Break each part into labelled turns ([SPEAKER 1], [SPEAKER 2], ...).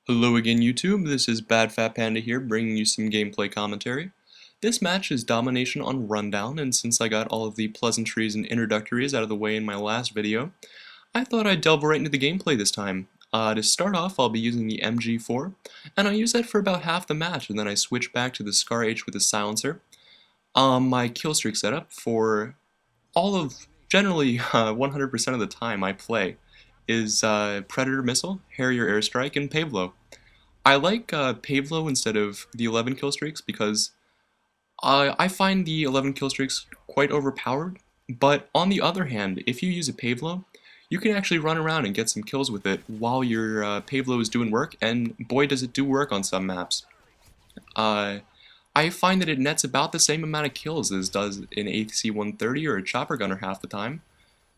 [SPEAKER 1] Hello again YouTube, this is Bad Fat Panda here bringing you some gameplay commentary. This match is Domination on Rundown, and since I got all of the pleasantries and introductories out of the way in my last video, I thought I'd delve right into the gameplay this time. To start off, I'll be using the MG4, and I use that for about half the match, and then I switch back to the Scar H with the silencer. My killstreak setup for all of, generally 100% of the time I play, is Predator Missile, Harrier Airstrike, and Pavlo. I like Pavlo instead of the 11 kill streaks because I find the 11 kill streaks quite overpowered, but on the other hand, if you use a Pavlo, you can actually run around and get some kills with it while your Pavlo is doing work, and boy does it do work on some maps. I find that it nets about the same amount of kills as does an AC-130 or a chopper gunner half the time,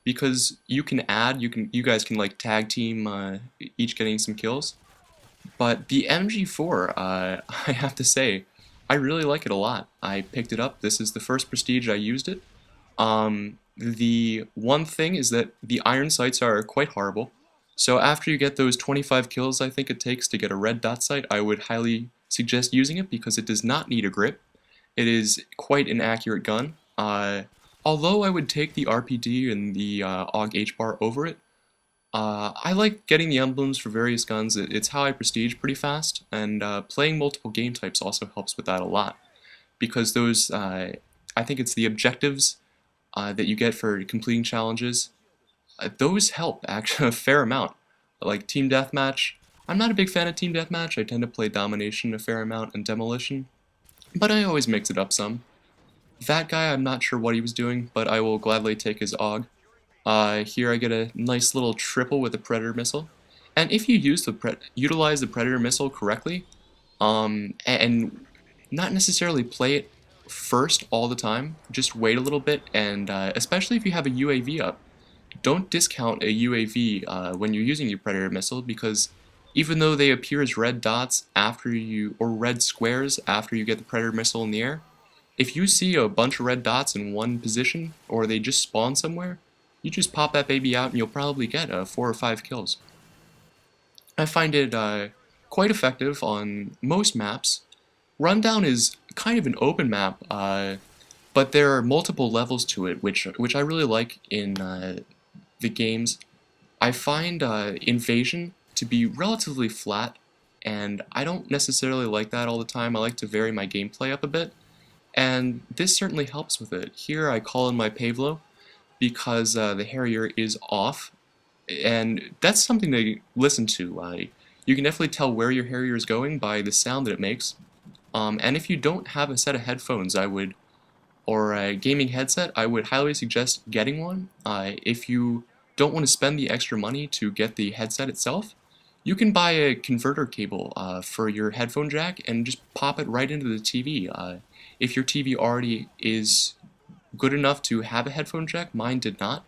[SPEAKER 1] because you guys can like tag team each getting some kills. But the MG4, I have to say, I really like it a lot. I picked it up. This is the first Prestige I used it. The one thing is that the iron sights are quite horrible. So after you get those 25 kills I think it takes to get a red dot sight, I would highly suggest using it because it does not need a grip. It is quite an accurate gun. Although I would take the RPD and the AUG H-bar over it, I like getting the emblems for various guns. It's how I prestige pretty fast, and playing multiple game types also helps with that a lot. Because those, I think it's the objectives that you get for completing challenges, those help actually a fair amount. Like Team Deathmatch, I'm not a big fan of Team Deathmatch. I tend to play Domination a fair amount and Demolition, but I always mix it up some. That guy, I'm not sure what he was doing, but I will gladly take his AUG. Here I get a nice little triple with the Predator Missile. And if you utilize the Predator Missile correctly, and not necessarily play it first all the time, just wait a little bit, and especially if you have a UAV up, don't discount a UAV when you're using your Predator Missile, because even though they appear as red dots or red squares after you get the Predator Missile in the air, if you see a bunch of red dots in one position, or they just spawn somewhere, you just pop that baby out and you'll probably get 4 or 5 kills. I find it quite effective on most maps. Rundown is kind of an open map, but there are multiple levels to it, which I really like in the games. I find Invasion to be relatively flat, and I don't necessarily like that all the time. I like to vary my gameplay up a bit, and this certainly helps with it. Here I call in my Pavlo, because the Harrier is off, and that's something to listen to. You can definitely tell where your Harrier is going by the sound that it makes. And if you don't have a set of headphones, or a gaming headset, I would highly suggest getting one. If you don't want to spend the extra money to get the headset itself, you can buy a converter cable for your headphone jack and just pop it right into the TV. If your TV already is good enough to have a headphone jack, mine did not.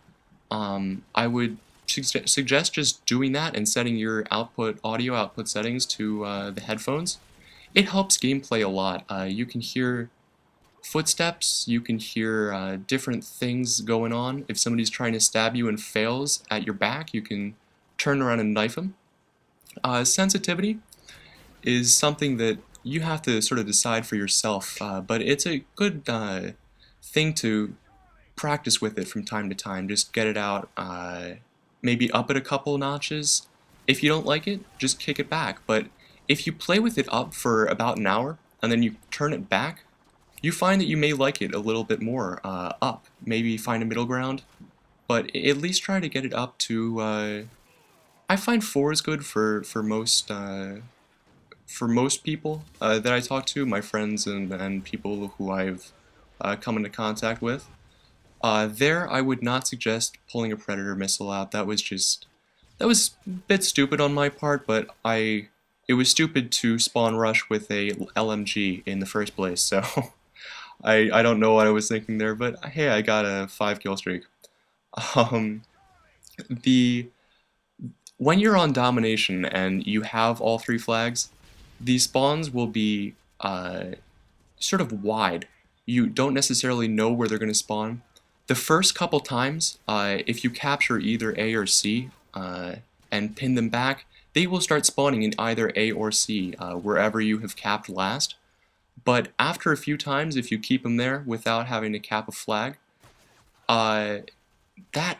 [SPEAKER 1] I would suggest just doing that and setting your audio output settings to the headphones. It helps gameplay a lot. You can hear footsteps, you can hear different things going on. If somebody's trying to stab you and fails at your back, you can turn around and knife them. Sensitivity is something that you have to sort of decide for yourself, but it's a good thing to practice with it from time to time. Just get it out, maybe up it a couple notches. If you don't like it, just kick it back. But if you play with it up for about an hour and then you turn it back, you find that you may like it a little bit more up. Maybe find a middle ground, but at least try to get it up to. I find 4 is good for most people that I talk to, my friends and people who I've come into contact with. There, I would not suggest pulling a Predator Missile out. That was a bit stupid on my part, but it was stupid to spawn rush with a LMG in the first place, so I don't know what I was thinking there, but hey, I got a 5 kill streak. When you're on Domination and you have all 3 flags, these spawns will be sort of wide. You don't necessarily know where they're going to spawn. The first couple times, if you capture either A or C and pin them back, they will start spawning in either A or C, wherever you have capped last. But after a few times, if you keep them there without having to cap a flag, uh, that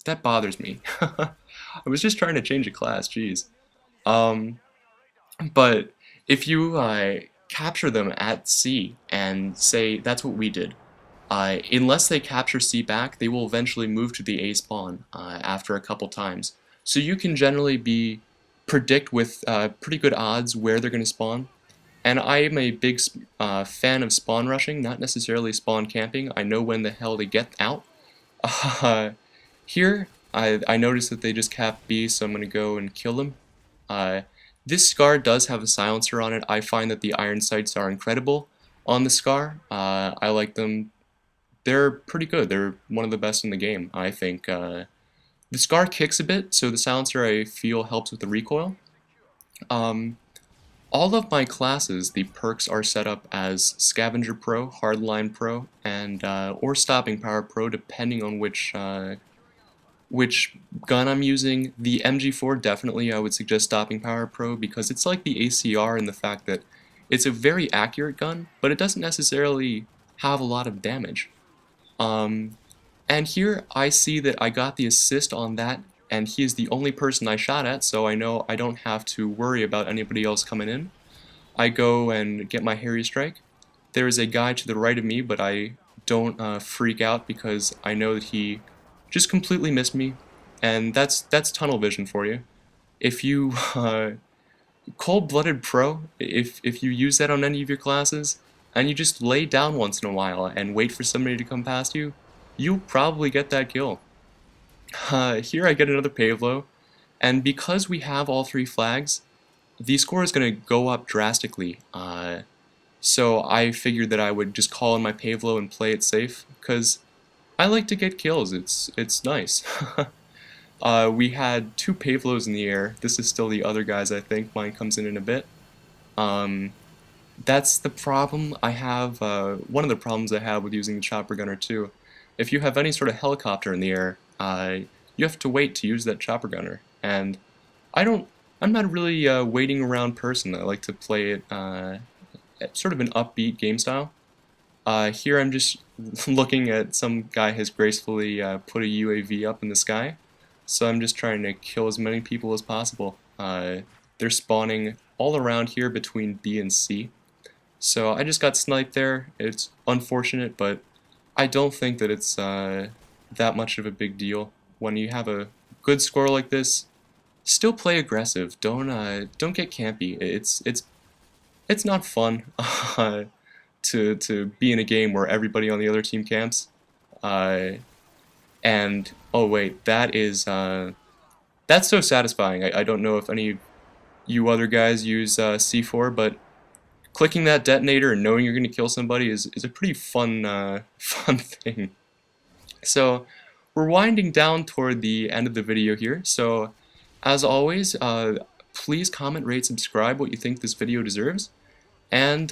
[SPEAKER 1] that bothers me. I was just trying to change a class, jeez. Um, but if you capture them at C and say that's what we did, unless they capture C back, they will eventually move to the A spawn after a couple times. So you can generally predict with pretty good odds where they're going to spawn. And I am a big fan of spawn rushing, not necessarily spawn camping. I know when the hell to get out. Here, I noticed that they just capped B, so I'm going to go and kill them. This Scar does have a silencer on it. I find that the iron sights are incredible on the Scar. I like them. They're pretty good. They're one of the best in the game, I think. The Scar kicks a bit, so the silencer I feel helps with the recoil. All of my classes, the perks are set up as Scavenger Pro, Hardline Pro, and or Stopping Power Pro, depending on which gun I'm using. The MG4, definitely I would suggest Stopping Power Pro because it's like the ACR in the fact that it's a very accurate gun, but it doesn't necessarily have a lot of damage. And here I see that I got the assist on that, and he is the only person I shot at, so I know I don't have to worry about anybody else coming in. I go and get my Harry Strike. There is a guy to the right of me, but I don't freak out because I know that he just completely missed me, and that's tunnel vision for you. If you cold-blooded pro, if you use that on any of your classes, and you just lay down once in a while and wait for somebody to come past you, you'll probably get that kill. Here I get another Pavlo, and because we have all three flags, the score is going to go up drastically. So I figured that I would just call in my Pavlo and play it safe, because I like to get kills. It's nice. We had two Pavlos in the air. This is still the other guy's, I think. Mine comes in a bit. That's the problem I have. One of the problems I have with using the chopper gunner too. If you have any sort of helicopter in the air, you have to wait to use that chopper gunner. And I'm not really a waiting around person. I like to play it sort of an upbeat game style. Here I'm just looking at some guy has gracefully put a UAV up in the sky. So I'm just trying to kill as many people as possible. They're spawning all around here between B and C. So I just got sniped there. It's unfortunate, but I don't think that it's that much of a big deal. When you have a good score like this, still play aggressive. Don't get campy. It's not fun to be in a game where everybody on the other team camps. And oh wait, that's so satisfying. I don't know if any of you other guys use C4, but clicking that detonator and knowing you're going to kill somebody is a pretty fun fun thing. So we're winding down toward the end of the video here. So as always, please comment, rate, subscribe what you think this video deserves, and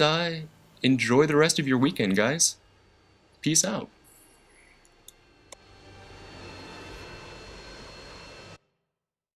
[SPEAKER 1] enjoy the rest of your weekend, guys. Peace out.